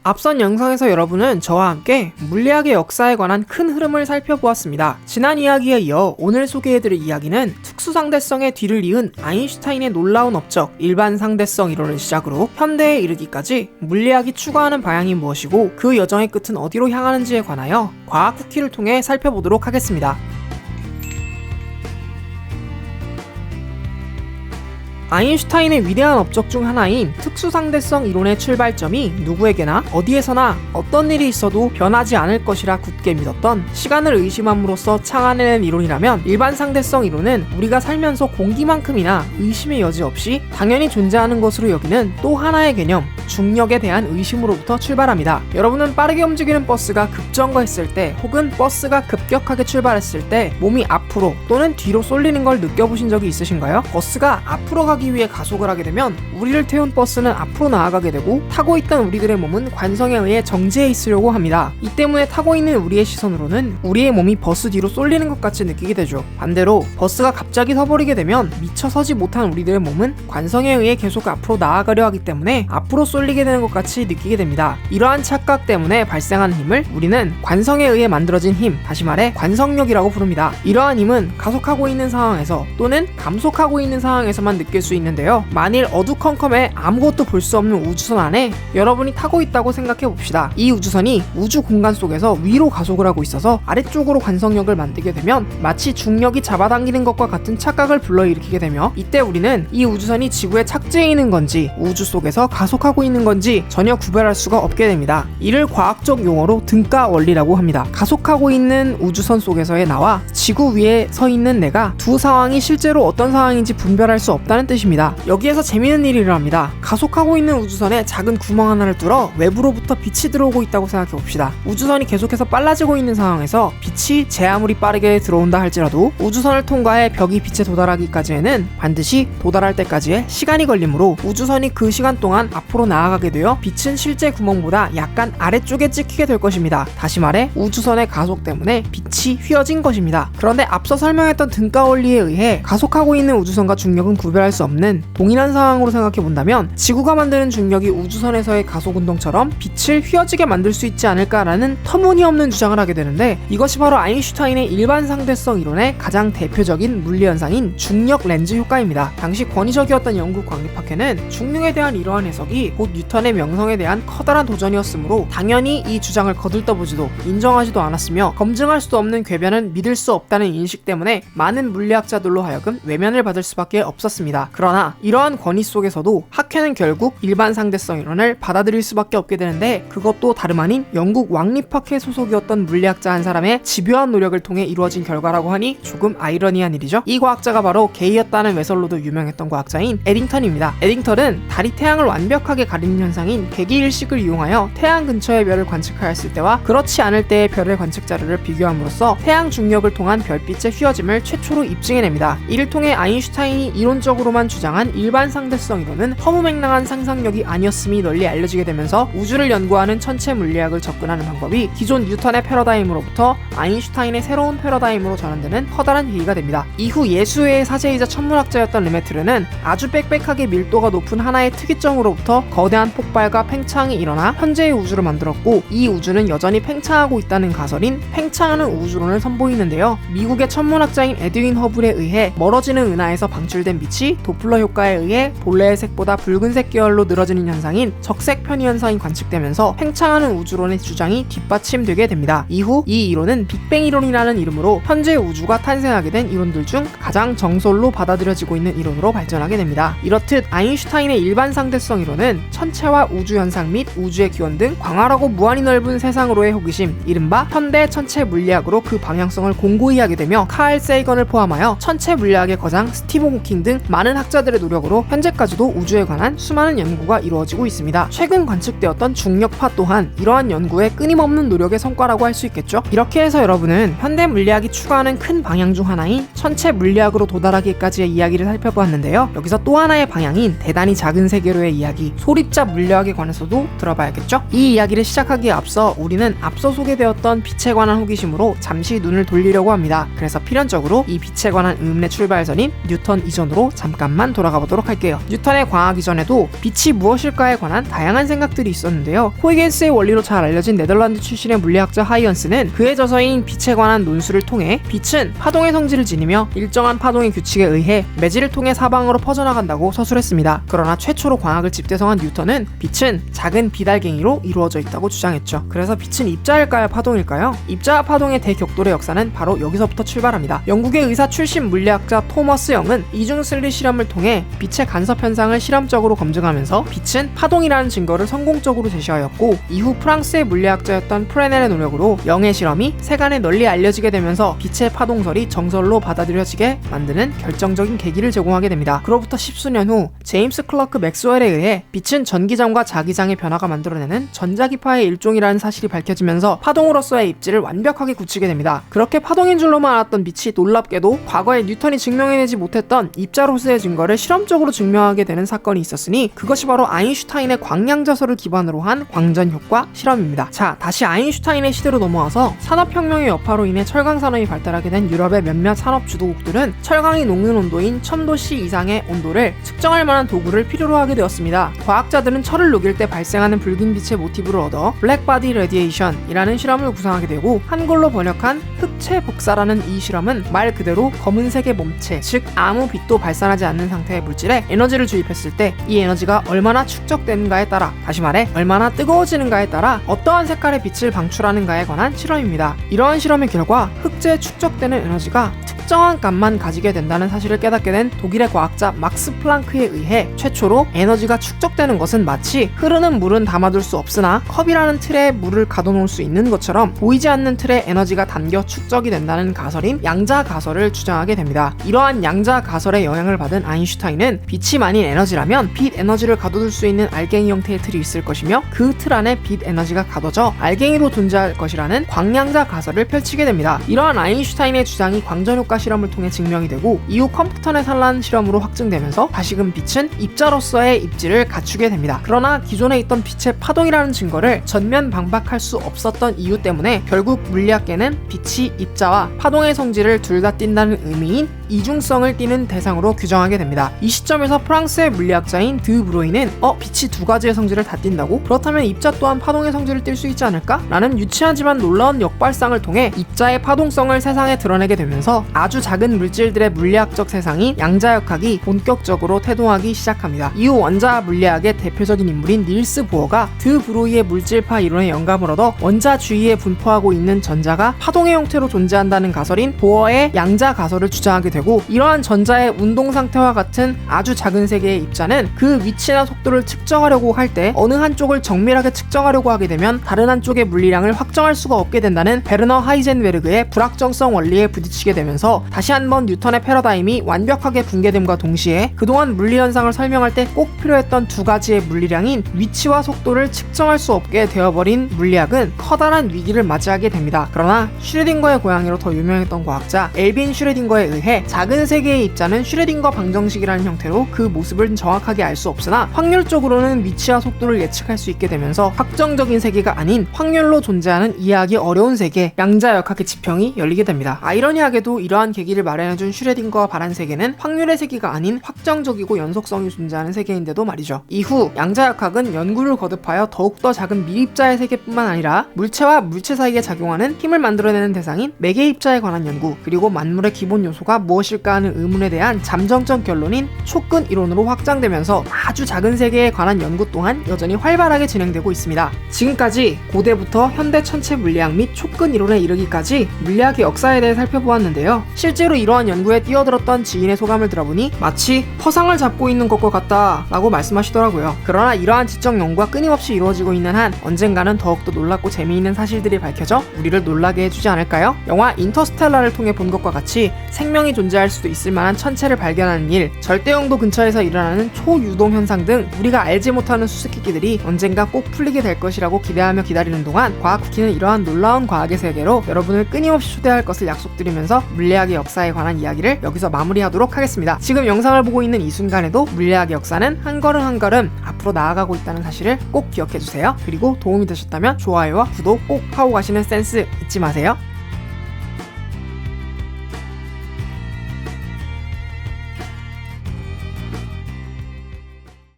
앞선 영상에서 여러분은 저와 함께 물리학의 역사에 관한 큰 흐름을 살펴보았습니다. 지난 이야기에 이어 오늘 소개해드릴 이야기는 특수상대성의 뒤를 이은 아인슈타인의 놀라운 업적 일반상대성 이론을 시작으로 현대에 이르기까지 물리학이 추구하는 방향이 무엇이고 그 여정의 끝은 어디로 향하는지에 관하여 과학 후키를 통해 살펴보도록 하겠습니다. 아인슈타인의 위대한 업적 중 하나인 특수상대성 이론의 출발점이 누구에게나 어디에서나 어떤 일이 있어도 변하지 않을 것이라 굳게 믿었던 시간을 의심함으로써 창안해낸 이론이라면 일반상대성 이론은 우리가 살면서 공기만큼이나 의심의 여지 없이 당연히 존재하는 것으로 여기는 또 하나의 개념, 중력에 대한 의심으로부터 출발합니다. 여러분은 빠르게 움직이는 버스가 급정거했을 때 혹은 버스가 급격하게 출발했을 때 몸이 앞으로 또는 뒤로 쏠리는 걸 느껴보신 적이 있으신가요? 버스가 앞으로 가기 위해 가속을 하게 되면 우리를 태운 버스는 앞으로 나아가게 되고 타고 있던 우리들의 몸은 관성에 의해 정지해 있으려고 합니다. 이 때문에 타고 있는 우리의 시선으로는 우리의 몸이 버스 뒤로 쏠리는 것 같이 느끼게 되죠. 반대로 버스가 갑자기 서버리게 되면 미처 서지 못한 우리들의 몸은 관성에 의해 계속 앞으로 나아가려 하기 때문에 앞으로 쏠리게 되는 것 같이 느끼게 됩니다. 이러한 착각 때문에 발생하는 힘을 우리는 관성에 의해 만들어진 힘, 다시 말해 관성력이라고 부릅니다. 이러한 힘은 가속하고 있는 상황에서 또는 감속하고 있는 상황에서만 느낄 수 있는데요. 만일 어두컴컴해 아무것도 볼 수 없는 우주선 안에 여러분이 타고 있다고 생각해 봅시다. 이 우주선이 우주 공간 속에서 위로 가속을 하고 있어서 아래쪽으로 관성력을 만들게 되면 마치 중력이 잡아당기는 것과 같은 착각을 불러일으키게 되며 이때 우리는 이 우주선이 지구에 착지해 있는 건지 우주 속에서 가속하고 있는 건지 전혀 구별할 수가 없게 됩니다. 이를 과학적 용어로 등가 원리라고 합니다. 가속하고 있는 우주선 속에서의 나와 지구 위에 서 있는 내가 두 상황이 실제로 어떤 상황인지 분별할 수 없다는 뜻입니다. 여기에서 재미있는 일이 일어납니다. 가속하고 있는 우주선에 작은 구멍 하나를 뚫어 외부로부터 빛이 들어오고 있다고 생각해 봅시다. 우주선이 계속해서 빨라지고 있는 상황에서 빛이 제 아무리 빠르게 들어온다 할지라도 우주선을 통과해 벽이 빛에 도달하기까지에는 반드시 도달할 때까지의 시간이 걸리므로 우주선이 그 시간 동안 앞으로 나아가게 되어 빛은 실제 구멍보다 약간 아래쪽에 찍히게 될 것입니다. 다시 말해 우주선의 가속 때문에 빛이 휘어진 것입니다. 그런데 앞서 설명했던 등가 원리에 의해 가속하고 있는 우주선과 중력은 구별할 수 없는 동일한 상황으로 생각해 본다면 지구가 만드는 중력이 우주선에서의 가속 운동처럼 빛을 휘어지게 만들 수 있지 않을까라는 터무니없는 주장을 하게 되는데 이것이 바로 아인슈타인의 일반상대성 이론의 가장 대표적인 물리 현상인 중력 렌즈 효과입니다. 당시 권위적이었던 영국 광립학회는 중력에 대한 이러한 해석이 곧 뉴턴의 명성에 대한 커다란 도전이었으므로 당연히 이 주장을 거들떠보지도 인정하지도 않았으며 검증할 수도 없는 궤변은 믿을 수 없다는 인식 때문에 많은 물리학자들로 하여금 외면을 받을 수밖에 없었습니다. 그러나 이러한 권위 속에서도 학회는 결국 일반상대성 이론을 받아들일 수밖에 없게 되는데 그것도 다름 아닌 영국 왕립학회 소속이었던 물리학자 한 사람의 집요한 노력을 통해 이루어진 결과라고 하니 조금 아이러니한 일이죠. 이 과학자가 바로 게이였다는 외설로도 유명했던 과학자인 에딩턴입니다. 에딩턴은 달이 태양을 완벽하게 가리는 현상인 괴기일식을 이용하여 태양 근처의 별을 관측하였을 때와 그렇지 않을 때의 별의 관측 자료를 비교함으로써 태양 중력을 통한 별빛의 휘어짐을 최초로 입증해냅니다. 이를 통해 아인슈타인이 이론적으로만 주장한 일반상대성 이론은 허무맹랑한 상상력이 아니었음이 널리 알려지게 되면서 우주를 연구하는 천체 물리학을 접근하는 방법이 기존 뉴턴의 패러다임으로부터 아인슈타인의 새로운 패러다임으로 전환되는 커다란 계기가 됩니다. 이후 예수회의 사제이자 천문학자였던 르메트르는 아주 빽빽하게 밀도가 높은 하나의 특이점으로부터 거대한 폭발과 팽창이 일어나 현재의 우주를 만들었고 이 우주는 여전히 팽창하고 있다는 가설인 팽창하는 우주론을 선보이는데요. 미국의 천문학자인 에드윈 허블에 의해 멀어지는 은하에서 방출된 빛이 도플러 효과에 의해 본래의 색보다 붉은색 계열로 늘어지는 현상인 적색 편의 현상이 관측되면서 팽창하는 우주론의 주장이 뒷받침되게 됩니다. 이후 이 이론은 빅뱅 이론이라는 이름으로 현재 우주가 탄생하게 된 이론들 중 가장 정설로 받아들여지고 있는 이론으로 발전하게 됩니다. 이렇듯 아인슈타인의 일반상대성 이론은 천체와 우주 현상 및 우주의 기원 등 광활하고 무한히 넓은 세상으로의 호기심, 이른바 현대 천체 물리학으로 그 방향성을 공고히 하게 되며 칼 세이건을 포함하여 천체 물리학의 거장 스티븐 호킹 등 많은 학자들의 노력으로 현재까지도 우주에 관한 수많은 연구가 이루어지고 있습니다. 최근 관측되었던 중력파 또한 이러한 연구의 끊임없는 노력의 성과라고 할 수 있겠죠. 이렇게 해서 여러분은 현대 물리학이 추구하는 큰 방향 중 하나인 천체 물리학으로 도달하기까지의 이야기를 살펴보았는데요. 여기서 또 하나의 방향인 대단히 작은 세계로의 이야기, 소리 초입자 물리학에 관해서도 들어봐야겠죠? 이 이야기를 시작하기에 앞서 우리는 앞서 소개되었던 빛에 관한 호기심으로 잠시 눈을 돌리려고 합니다. 그래서 필연적으로 이 빛에 관한 의문의 출발선인 뉴턴 이전으로 잠깐만 돌아가 보도록 할게요. 뉴턴의 과학 이전에도 빛이 무엇일까에 관한 다양한 생각들이 있었는데요. huygens 원리로 잘 알려진 네덜란드 출신의 물리학자 하이언스는 그의 저서인 빛에 관한 논술을 통해 빛은 파동의 성질을 지니며 일정한 파동의 규칙에 의해 매질을 통해 사방으로 퍼져나간다고 서술했습니다. 그러나 최초로 광학을 집대성한 뉴턴은 빛은 작은 빛알갱이로 이루어져 있다고 주장했죠. 그래서 빛은 입자일까요? 파동일까요? 입자와 파동의 대격돌의 역사는 바로 여기서부터 출발합니다. 영국의 의사 출신 물리학자 토머스 영은 이중슬릿 실험을 통해 빛의 간섭 현상을 실험적으로 검증하면서 빛은 파동이라는 증거를 성공적으로 제시하였고, 이후 프랑스의 물리학자였던 프레넬의 노력으로 영의 실험이 세간에 널리 알려지게 되면서 빛의 파동설이 정설로 받아들여지게 만드는 결정적인 계기를 제공하게 됩니다. 그로부터 십수년 후 제임스 클러크 맥스웰에 의해 빛은 전기장과 자기장의 변화가 만들어내는 전자기파의 일종이라는 사실이 밝혀지면서 파동으로서의 입지를 완벽하게 굳히게 됩니다. 그렇게 파동인 줄로만 알았던 빛이 놀랍게도 과거에 뉴턴이 증명해내지 못했던 입자로서의 증거를 실험적으로 증명하게 되는 사건이 있었으니 그것이 바로 아인슈타인의 광량자설을 기반으로 한 광전효과 실험입니다. 자, 다시 아인슈타인의 시대로 넘어와서 산업혁명의 여파로 인해 철강산업이 발달하게 된 유럽의 몇몇 산업 주도국들은 철강이 녹는 온도인 1000도씨 이상의 온도를 측정할 만한 도구를 필요로 하게 되었습니다. 과학자들은 철을 녹일 때 발생하는 붉은 빛의 모티브를 얻어 블랙바디 레디에이션이라는 실험을 구상하게 되고, 한글로 번역한 흑체 복사라는 이 실험은 말 그대로 검은색의 몸체, 즉 아무 빛도 발산하지 않는 상태의 물질에 에너지를 주입했을 때 이 에너지가 얼마나 축적되는가에 따라, 다시 말해 얼마나 뜨거워지는가에 따라 어떠한 색깔의 빛을 방출하는가에 관한 실험입니다. 이러한 실험의 결과 흑제에 축적되는 에너지가 특정한 값만 가지게 된다는 사실을 깨닫게 된 독일의 과학자 막스 플랑크에 의해 최초로 에너지가 축적되는 것은 마치 흐르는 물은 담아둘 수 없으나 컵이라는 틀에 물을 가둬놓을 수 있는 것처럼 보이지 않는 틀에 에너지가 담겨 축적이 된다는 가설인 양자 가설을 주장하게 됩니다. 이러한 양자 가설의 영향을 받은 아인슈타인은 빛이 만인 에너지라면 빛 에너지를 가둬둘 수 있는 알갱이 형태의 틀이 있을 것이며 그 틀 안에 빛 에너지가 가둬져 알갱이로 존재할 것이라는 광량자 가설을 펼치게 됩니다. 이러한 아인슈타인의 주장이 광전효과 실험을 통해 증명이 되고, 이후 컴퓨터의 산란 실험으로 확증되면서 다시금 빛은 입자로서의 입지를 갖추게 됩니다. 그러나 기존에 있던 빛의 파동이라는 증거를 전면 방박할 수 없었던 이유 때문에 결국 물리학계는 빛이 입자와 파동의 성질을 둘 다 띈다는 의미인 이중성을 띠는 대상으로 규정하게 됩니다. 이 시점에서 프랑스의 물리학자인 드 브로이는 빛이 두 가지의 성질을 다 띈다고? 그렇다면 입자 또한 파동의 성질을 띌 수 있지 않을까? 라는 유치하지만 놀라운 역발상을 통해 입자의 파동성을 세상에 드러내게 되면서 아주 작은 물질들의 물리학적 세상인 양자역학이 본격적으로 태동하기 시작합니다. 이후 원자 물리학의 대표적인 인물인 닐스 보어가 드 브로이의 물질파 이론에 영감을 얻어 원자 주위에 분포하고 있는 전자가 파동의 형태로 존재한다는 가설인 보어의 양자 가설을 주장하게 되고, 이러한 전자의 운동 상태와 같은 아주 작은 세계의 입자는 그 위치나 속도를 측정하려고 할 때 어느 한쪽을 정밀하게 측정하려고 하게 되면 다른 한쪽의 물리량을 확정할 수가 없게 된다는 베르너 하이젠베르그의 불확정성 원리에 부딪히게 되면서 다시 한번 뉴턴의 패러다임이 완벽하게 붕괴됨과 동시에 그동안 물리현상을 설명할 때 꼭 필요했던 두 가지의 물리량인 위치와 속도를 측정할 수 없게 되어버린 물리학은 커다란 위기를 맞이하게 됩니다. 그러나 슈레딩거의 고양이로 더 유명했던 과학자 엘빈 슈레딩거에 의해 작은 세계의 입자는 슈레딩거 방정식이라는 형태로 그 모습을 정확하게 알 수 없으나 확률적으로는 위치와 속도를 예측할 수 있게 되면서 확정적인 세계가 아닌 확률로 존재하는 이해하기 어려운 세계, 양자역학의 지평이 열리게 됩니다. 아이러니하게도 이러한 계기를 마련해준 슈레딩거와 바란 세계는 확률의 세계가 아닌 확정적이고 연속성이 존재하는 세계인데도 말이죠. 이후 양자역학은 연구를 거듭하여 더욱더 작은 미입자의 세계뿐만 아니라 물체와 물체 사이에 작용하는 힘을 만들어내는 대상인 매개입자에 관한 연구, 그리고 만물의 기본 요소가 무엇일까 하는 의문에 대한 잠정적 결론인 촉근 이론으로 확장되면서 아주 작은 세계에 관한 연구 또한 여전히 활발하게 진행되고 있습니다. 지금까지 고대부터 현대 천체 물리학 및 촉근 이론에 이르기까지 물리학의 역사에 대해 살펴보았는데요. 실제로 이러한 연구에 뛰어들었던 지인의 소감을 들어보니 마치 허상을 잡고 있는 것과 같다 라고 말씀하시더라고요. 그러나 이러한 지적 연구가 끊임없이 이루어지고 있는 한 언젠가는 더욱더 놀랍고 재미있는 사실들이 밝혀져 우리를 놀라게 해주지 않을까요? 영화 인터스텔라를 통해 본 것과 같이 생명이 존재할 수도 있을 만한 천체를 발견하는 일, 절대영도 근처에서 일어나는 초유동 현상 등 우리가 알지 못하는 수수께끼들이 언젠가 꼭 풀리게 될 것이라고 기대하며 기다리는 동안 과학쿠키는 이러한 놀라운 과학의 세계로 여러분을 끊임없이 초대할 것을 약속드리면서 물리학의 역사에 관한 이야기를 여기서 마무리하도록 하겠습니다. 지금 영상을 보고 있는 이 순간에도 물리학의 역사는 한 걸음 한 걸음 앞으로 나아가고 있다는 사실을 꼭 기억해주세요. 그리고 도움이 되셨다면 좋아요와 구독 꼭 하고 가시는 센스 잊지 마세요.